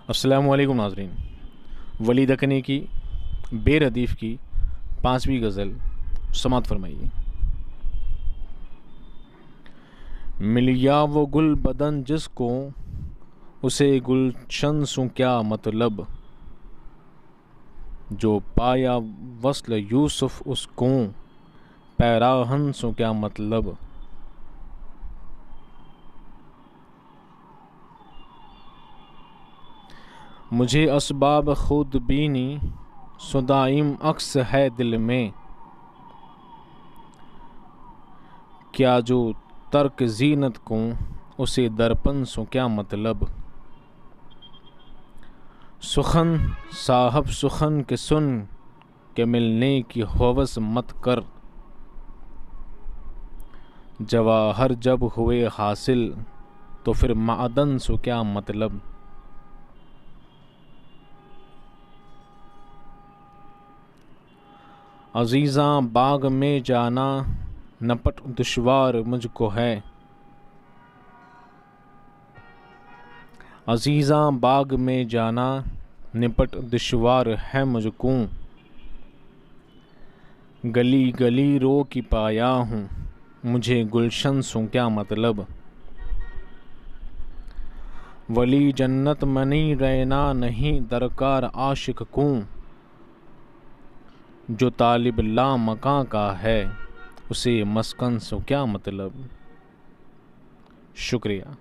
अस्सलामुअलैकुम नाज़रीन। वली दक्कनी की बेरदीफ़ की 5वीं गज़ल समात फरमाइए। मिल या वो गुल बदन जिसको उसे गुलशन सु क्या मतलब, जो पाया वस्ल यूसुफ उसको पैराहन सु क्या मतलब। मुझे असबाब खुद बीनी सुदाइम अक्स है दिल में, क्या जो तर्क जीनत को उसे दर्पण सो क्या मतलब। सुखन साहब सुखन के सुन के मिलने की हवस मत कर, जवाहर जब हुए हासिल तो फिर मादन सो क्या मतलब। अजीज़ां बाग में जाना नपट दुश्वार मुझको है, अजीज़ां बाग में जाना निपट दुश्वार है मुझको। गली गली रो की पाया हूँ मुझे गुलशन सु क्या मतलब। वली जन्नत मनी रहना नहीं दरकार आशिक को, जो तालिब ला मकां का है उसे मस्कन सु क्या मतलब। शुक्रिया।